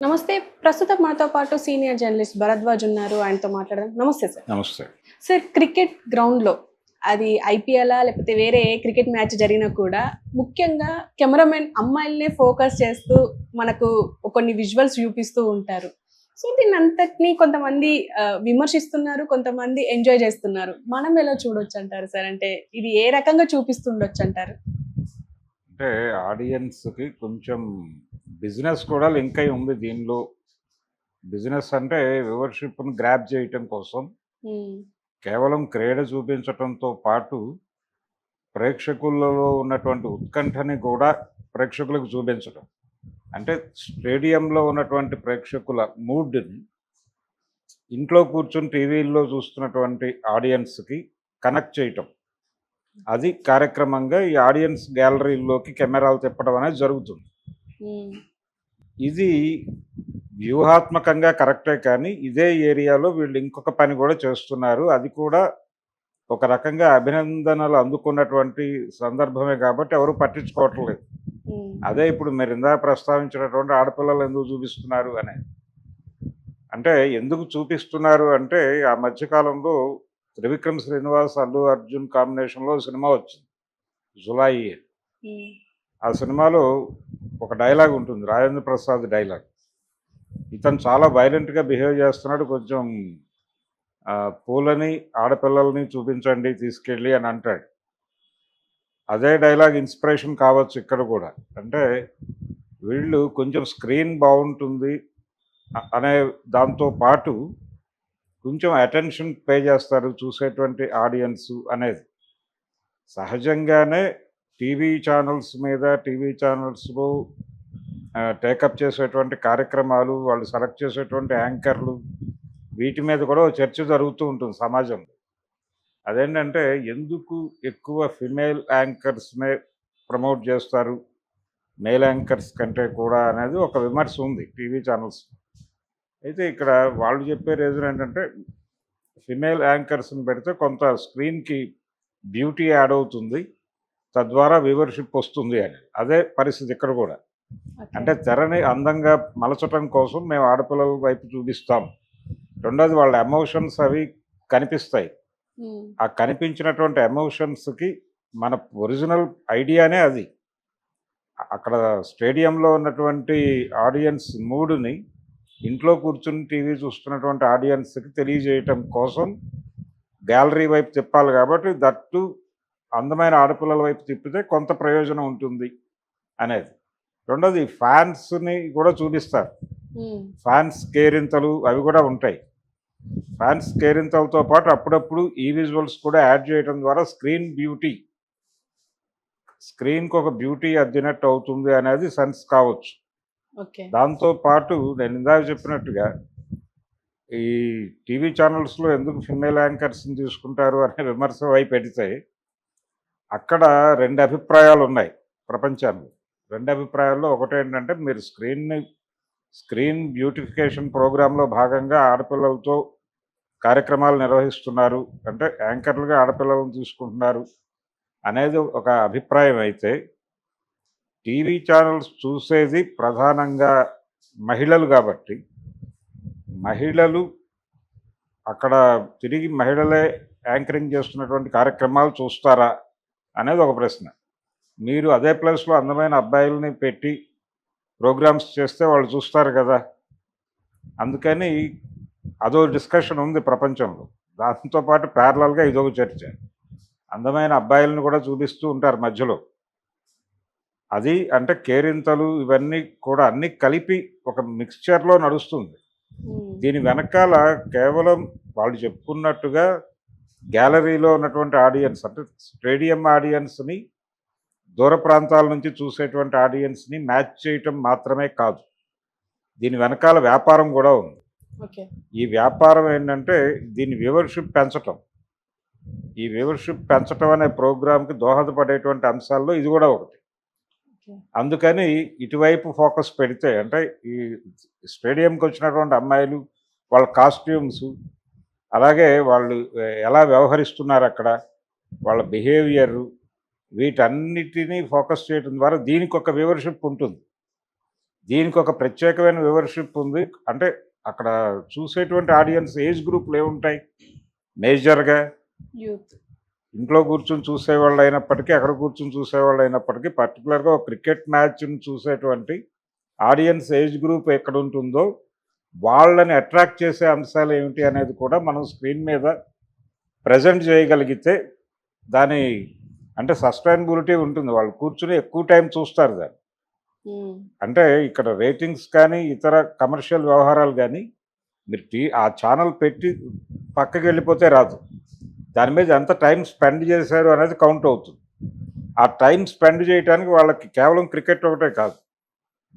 నమస్తే. ప్రస్తుతం మనతో పాటు సీనియర్ జర్నలిస్ట్ భరద్వాజ్ ఉన్నారు. ఆయనతో మాట్లాడదాం. నమస్తే సార్. నమస్తే. సార్, క్రికెట్ గ్రౌండ్‌లో అది ఐపీఎలా లేకపోతే వేరే ఏ క్రికెట్ మ్యాచ్ జరిగినా కూడా ముఖ్యంగా కెమెరామెన్ అమ్మాయిలనే ఫోకస్ చేస్తూ మనకు కొన్ని విజువల్స్ చూపిస్తూ ఉంటారు. సో, దీన్నంతటిని కొంతమంది విమర్శిస్తున్నారు. కొంతమంది ఎంజాయ్ చేస్తున్నారు. మనం ఎలా చూడొచ్చంటారు సార్? అంటే ఇది ఏ రకంగా చూపిస్తుండొచ్చంటారు? అంటే ఆడియన్స్‌కి కొంచెం బిజినెస్ కూడా లింక్ అయి ఉంది దీనిలో. బిజినెస్ అంటే వ్యూవర్‌షిప్‌ని గ్రాబ్ చేయటం కోసం హ్మ్. కేవలం క్రీడ చూపించటంతో పాటు ప్రేక్షకులలో ఉన్నటువంటి ఉత్కంఠని కూడా ప్రేక్షకులకు చూపించడం. అంటే స్టేడియంలో ఉన్నటువంటి ప్రేక్షకుల మూడ్‌ని ఇంట్లో కూర్చొని టీవీల్లో చూస్తున్నటువంటి ఆడియన్స్‌కి కనెక్ట్ చేయటం. అది కార్యక్రమంగా ఈ ఆడియన్స్ గ్యాలరీల్లోకి కెమెరాలు తిప్పడం అనేది జరుగుతుంది. హ్మ్. ఇది వ్యూహాత్మకంగా కరెక్టే, కానీ ఇదే ఏరియాలో వీళ్ళు ఇంకొక పని కూడా చేస్తున్నారు. అది కూడా ఒక రకంగా అభినందనలు అందుకున్నటువంటి సందర్భమే కాబట్టి ఎవరు పట్టించుకోవటం లేదు. హ్మ్. అదే ఇప్పుడు మీరు ఇందాక ప్రస్తావించినటువంటి ఆడపిల్లలు ఎందుకు చూపిస్తున్నారు అనేది. అంటే ఎందుకు చూపిస్తున్నారు అంటే, ఆ మధ్యకాలంలో త్రివిక్రమ్ శ్రీనివాస్, అల్లు అర్జున్ కాంబినేషన్‌లో సినిమా వచ్చింది 'జులాయి'. హ్మ్. ఆ సినిమాలో ఒక డైలాగ్ ఉంటుంది, రాజేంద్ర ప్రసాద్ డైలాగ్. ఇతను చాలా వైలెంట్‌గా బిహేవ్ చేస్తున్నాడు. కొంచెం పూలని, ఆడపిల్లల్ని చూపించండి తీసుకెళ్ళి అని అంటాడు. అదే డైలాగ్ ఇన్స్పిరేషన్ కావచ్చు ఇక్కడ కూడా. అంటే వీళ్ళు కొంచెం స్క్రీన్ బాగుంటుంది అనే దాంతో పాటు కొంచెం అటెన్షన్ పే చేస్తారు చూసేటువంటి ఆడియన్స్ అనేది. సహజంగానే టీవీ ఛానల్స్‌లో టేకప్ చేసేటువంటి కార్యక్రమాలు, వాళ్ళు సెలెక్ట్ చేసేటువంటి యాంకర్లు, వీటి మీద కూడా ఓ చర్చ జరుగుతూ ఉంటుంది సమాజంలో. అదేంటంటే ఎందుకు ఎక్కువ ఫిమేల్ యాంకర్స్‌నే ప్రమోట్ చేస్తారు మేల్ యాంకర్స్ కంటే కూడా అనేది ఒక విమర్శ ఉంది టీవీ ఛానల్స్. అయితే ఇక్కడ వాళ్ళు చెప్పే రీజన్ ఏంటంటే, ఫిమేల్ యాంకర్స్‌ని పెడితే కొంత స్క్రీన్‌కి బ్యూటీ యాడ్ అవుతుంది. తద్వారా వ్యూవర్‌షిప్ వస్తుంది అని. అదే పరిస్థితి ఇక్కడ కూడా. ఓకే. అంటే తెరని అందంగా మలచటం కోసం మేము ఆడపిల్లల వైపు చూపిస్తాం. రెండోది వాళ్ళ ఎమోషన్స్ అవి కనిపిస్తాయి. హ్మ్. ఆ కనిపించినటువంటి ఎమోషన్స్‌కి మన ఒరిజినల్ ఐడియానే అది. అక్కడ స్టేడియంలో ఉన్నటువంటి ఆడియన్స్ మూడ్‌ని ఇంట్లో కూర్చొని టీవీ చూస్తున్నటువంటి ఆడియన్స్‌కి తెలియజేయటం కోసం గ్యాలరీ వైపు తిప్పాలి కాబట్టి, దట్ టూ అందమైన ఆడపిల్లల వైపు తిప్పితే కొంత ప్రయోజనం ఉంటుంది అనేది. రెండోది ఫ్యాన్స్‌ని కూడా చూపిస్తారు. హ్మ్. ఫ్యాన్స్ కేరింతలు అవి కూడా ఉంటాయి. ఫ్యాన్స్ కేరింతలతో పాటు అప్పుడప్పుడు ఈ విజువల్స్ కూడా యాడ్ చేయడం ద్వారా స్క్రీన్‌కి ఒక బ్యూటీ అద్దినట్టు అవుతుంది అనేది సెన్స్ కావచ్చు. ఓకే. దాంతో పాటు నేను ఇందాక చెప్పినట్టుగా ఈ టీవీ ఛానల్స్‌లో ఎందుకు ఫిమేల్ యాంకర్స్‌ని తీసుకుంటారు అనే విమర్శ వైపు ఎడితే, అక్కడ 2 అభిప్రాయాలున్నాయి ప్రపంచానికి. 2 అభిప్రాయాల్లో ఒకటేంటంటే, మీరు స్క్రీన్ బ్యూటిఫికేషన్ ప్రోగ్రామ్‌లో భాగంగా ఆడపిల్లలతో కార్యక్రమాలు నిర్వహిస్తున్నారు. అంటే యాంకర్లుగా ఆడపిల్లలను తీసుకుంటున్నారు అనేది ఒక అభిప్రాయం అయితే, టీవీ ఛానల్స్ చూసేది ప్రధానంగా మహిళలు కాబట్టి, మహిళలు అక్కడ తిరిగి మహిళలే యాంకరింగ్ చేస్తున్నటువంటి కార్యక్రమాలు చూస్తారా అనేది ఒక ప్రశ్న. మీరు అదే ప్లేస్‌లో అందమైన అబ్బాయిలని పెట్టి ప్రోగ్రామ్స్ చేస్తే వాళ్ళు చూస్తారు కదా! అందుకని అదో డిస్కషన్ ఉంది ప్రపంచంలో. దాంతో పాటు ప్యారలల్‌గా ఇదొక చర్చ. అందమైన అబ్బాయిలను కూడా చూపిస్తూ ఉంటారు మధ్యలో. అది అంటే కేరింతలు ఇవన్నీ కూడా అన్నీ కలిపి ఒక మిక్స్చర్‌లో నడుస్తుంది. హ్మ్. దీని వెనకాల కేవలం వాళ్ళు చెప్పుకున్నట్టుగా గ్యాలరీలో ఉన్నటువంటి ఆడియన్స్, అంటే స్టేడియం ఆడియన్స్‌ని, దూర ప్రాంతాల నుంచి చూసేటువంటి ఆడియన్స్‌ని మ్యాచ్ చేయటం మాత్రమే కాదు. దీని వెనకాల వ్యాపారం కూడా ఉంది. ఓకే. ఈ వ్యాపారం ఏంటంటే దీని వ్యూవర్‌షిప్ పెంచటం. ఈ వ్యూవర్‌షిప్ పెంచటం అనే ప్రోగ్రామ్‌కి దోహదపడేటువంటి అంశాల్లో ఇది కూడా ఒకటి. ఓకే. అందుకని ఇటువైపు ఫోకస్ పెడితే, అంటే ఈ స్టేడియంకి వచ్చినటువంటి అమ్మాయిలు, వాళ్ళ కాస్ట్యూమ్స్, అలాగే వాళ్ళు ఎలా వ్యవహరిస్తున్నారు అక్కడ, వాళ్ళ బిహేవియరు, వీటన్నిటినీ ఫోకస్ చేయడం ద్వారా దీనికి ఒక వ్యూవర్‌షిప్ ఉంటుంది. దీనికి ఒక ప్రత్యేకమైన వ్యూవర్షిప్ ఉంది. అంటే అక్కడ చూసేటువంటి ఆడియన్స్ ఏజ్ గ్రూప్‌లు ఏముంటాయి? మేజర్‌గా యూత్. ఇంట్లో కూర్చొని చూసేవాళ్ళు అయినప్పటికీ, అక్కడ కూర్చొని చూసేవాళ్ళు అయినప్పటికీ, పర్టికులర్‌గా ఒక క్రికెట్ మ్యాచ్‌ని చూసేటువంటి ఆడియన్స్ ఏజ్ గ్రూప్ ఎక్కడుంటుందో, వాళ్ళని అట్రాక్ట్ చేసే అంశాలు ఏమిటి అనేది కూడా మనం స్క్రీన్ మీద ప్రెజెంట్ చేయగలిగితే, దాని అంటే సస్టైనబిలిటీ ఉంటుంది. వాళ్ళు కూర్చొని ఎక్కువ టైం చూస్తారు దాన్ని. హ్మ్. అంటే ఇక్కడ రేటింగ్స్ కానీ, ఇతర కమర్షియల్ వ్యవహారాలు గానీ, మీరు ఆ ఛానల్ పెట్టి పక్కకెళ్ళిపోతే రాదు. దాని మీద ఎంత టైం స్పెండ్ చేశారు అనేది కౌంట్ అవుతుంది. ఆ టైం స్పెండ్ చేయటానికి వాళ్ళకి కేవలం క్రికెట్ ఒకటే కాదు.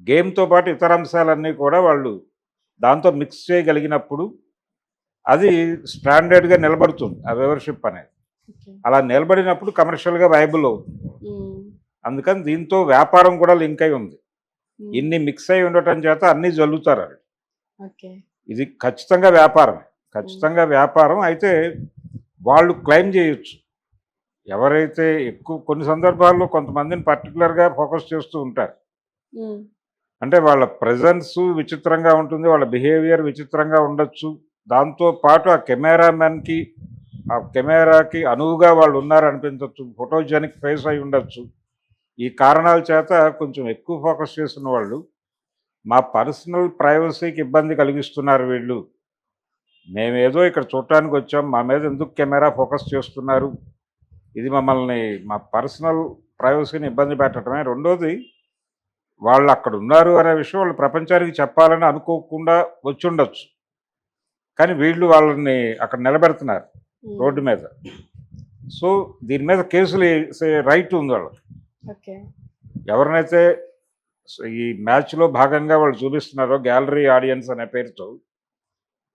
గేమ్‌తో పాటు ఇతర అంశాలన్నీ కూడా వాళ్ళు దాంతో మిక్స్ చేయగలిగినప్పుడు, అది స్టాండర్డ్‌గా నిలబడుతుంది ఆ వ్యూవర్‌షిప్ అనేది. ఓకే. అలా నిలబడినప్పుడు కమర్షియల్‌గా వైయబుల్ అవుతుంది. హ్మ్. అందుకని దీంతో వ్యాపారం కూడా లింక్ అయి ఉంది. హ్మ్. ఇన్ని మిక్స్ అయి ఉండటం చేత అన్నీ జల్లుతారు ఆళ్ళు. ఓకే. ఇది ఖచ్చితంగా వ్యాపారమే. ఖచ్చితంగా వ్యాపారం. అయితే వాళ్ళు క్లెయిమ్ చేయొచ్చు. ఎవరైతే ఎక్కువ కొన్ని సందర్భాల్లో కొంతమందిని పర్టిక్యులర్‌గా ఫోకస్ చేస్తూ ఉంటారు. హ్మ్. అంటే వాళ్ళ ప్రెజెన్స్ విచిత్రంగా ఉంటుంది. వాళ్ళ బిహేవియర్ విచిత్రంగా ఉండొచ్చు. దాంతో పాటు ఆ కెమెరామెన్‌కి, ఆ కెమెరాకి అనువుగా వాళ్ళు ఉన్నారనిపించొచ్చు. ఫోటోజెనిక్ ఫేస్ అయి ఉండొచ్చు. ఈ కారణాల చేత కొంచెం ఎక్కువ ఫోకస్ చేసిన వాళ్ళు, మా పర్సనల్ ప్రైవసీకి ఇబ్బంది కలిగిస్తున్నారు వీళ్ళు. మేమేదో ఇక్కడ చూడటానికొచ్చాం. మా మీద ఎందుకు కెమెరా ఫోకస్ చేస్తున్నారు? ఇది మమ్మల్ని మా పర్సనల్ ప్రైవసీని ఇబ్బంది పెట్టడమే. రెండోది, వాళ్ళక్కడున్నారు అనే విషయం వాళ్ళు ప్రపంచానికి చెప్పాలని అనుకోకుండా వచ్చుండొచ్చు. కానీ వీళ్ళు వాళ్ళని అక్కడ నిలబెడుతున్నారు హ్మ్. రోడ్డు మీద. సో, దీని మీద కేసులు ఏసే రైట్ ఉంది వాళ్ళకి. ఓకే. ఎవరినైతే ఈ మ్యాచ్‌లో భాగంగా వాళ్ళు చూపిస్తున్నారో గ్యాలరీ ఆడియన్స్ అనే పేరుతో,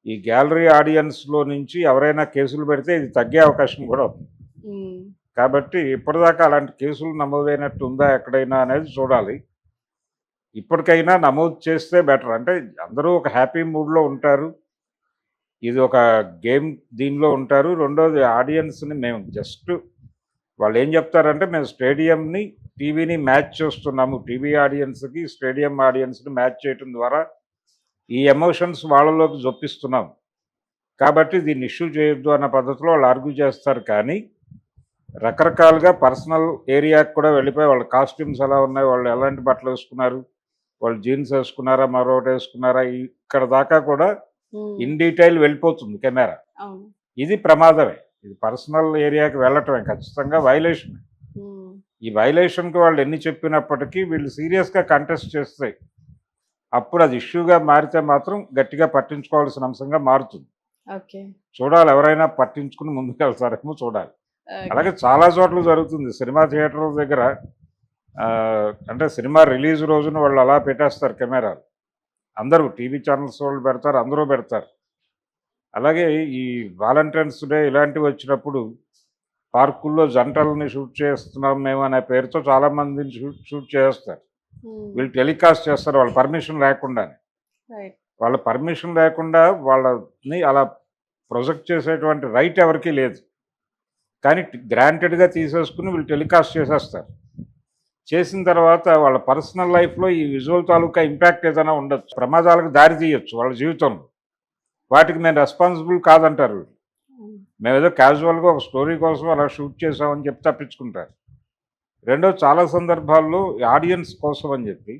ఈ గ్యాలరీ ఆడియన్స్‌లో నుంచి ఎవరైనా కేసులు పెడితే ఇది తగ్గే అవకాశం కూడా ఉంది. హ్మ్. కాబట్టి ఇప్పటిదాకా అలాంటి కేసులు నమోదైనట్టు ఉందా ఎక్కడైనా అనేది చూడాలి. ఇప్పటికైనా నమోదు చేస్తే బెటర్. అంటే అందరూ ఒక హ్యాపీ మూడ్‌లో ఉంటారు. ఇది ఒక గేమ్ దీనిలో ఉంటారు. రెండోది ఆడియన్స్‌ని మేము జస్ట్ వాళ్ళేం చెప్తారంటే మేము స్టేడియంని, టీవీని మ్యాచ్ చేస్తున్నాము. టీవీ ఆడియన్స్‌కి, స్టేడియం ఆడియన్స్‌ని మ్యాచ్ చేయటం ద్వారా ఈ ఎమోషన్స్ వాళ్ళలోకి జొప్పిస్తున్నాం. కాబట్టి దీన్ని ఇష్యూ చేయొద్దు అన్న పద్ధతిలో వాళ్ళు ఆర్గ్యూ చేస్తారు. కానీ రకరకాలుగా పర్సనల్ ఏరియాకి కూడా వెళ్ళిపోయి వాళ్ళ కాస్ట్యూమ్స్ ఎలా ఉన్నాయి, వాళ్ళు ఎలాంటి బట్టలు వేసుకున్నారు, వాళ్ళు జీన్స్ వేసుకున్నారా, మరొకటి వేసుకున్నారా, ఇక్కడ దాకా కూడా హ్మ్. ఇన్ డీటెయిల్ వెళ్ళిపోతుంది కెమెరా. అవును. ఇది ప్రమాదమే. ఇది పర్సనల్ ఏరియాకి వెళ్ళటమే ఖచ్చితంగా వైలేషన్. హ్మ్. ఈ వైలేషన్‌కి వాళ్ళు ఎన్ని చెప్పినప్పటికీ వీళ్ళు సీరియస్‌గా కంటెస్ట్ చేస్తే, అప్పుడు అది ఇష్యూగా మారితే మాత్రం గట్టిగా పట్టించుకోవాల్సిన అంశంగా మారుతుంది. ఓకే. చూడాలి, ఎవరైనా పట్టించుకుని ముందుకెళ్తారేమో చూడాలి. ఓకే. అలాగే చాలా చోట్ల జరుగుతుంది. సినిమా థియేటర్ల దగ్గర అంటే సినిమా రిలీజ్ రోజున వాళ్ళు అలా పెట్టేస్తారు కెమెరాలు. అందరూ టీవీ ఛానల్స్ వాళ్ళు పెడతారు, అందరూ పెడతారు. అలాగే ఈ వాలంటైన్స్ డే ఇలాంటివి వచ్చినప్పుడు పార్కుల్లో జంటలని షూట్ చేస్తున్నాం మేము అనే పేరుతో చాలామందిని షూట్ చేస్తారు. హ్మ్. వీళ్ళు టెలికాస్ట్ చేస్తారు వాళ్ళ పర్మిషన్ లేకుండానే. రైట్. వాళ్ళ పర్మిషన్ లేకుండా వాళ్ళని అలా ప్రొజెక్ట్ చేసేటువంటి రైట్ ఎవరికీ లేదు. కానీ గ్రాంటెడ్‌గా తీసేసుకుని వీళ్ళు టెలికాస్ట్ చేసేస్తారు. చేసిన తర్వాత వాళ్ళ పర్సనల్ లైఫ్‌లో ఈ విజువల్ తాలూకా ఇంపాక్ట్ ఏదైనా ఉండొచ్చు. ప్రమాదాలకు దారి తీయొచ్చు వాళ్ళ జీవితంలో. వాటికి మేము రెస్పాన్సిబుల్ కాదంటారు వీళ్ళు. హ్మ్. మేమేదో క్యాజువల్‌గా ఒక స్టోరీ కోసం అలా షూట్ చేసామని చెప్పి తప్పించుకుంటారు. రెండోది, చాలా సందర్భాల్లో ఆడియన్స్ కోసం అని చెప్పి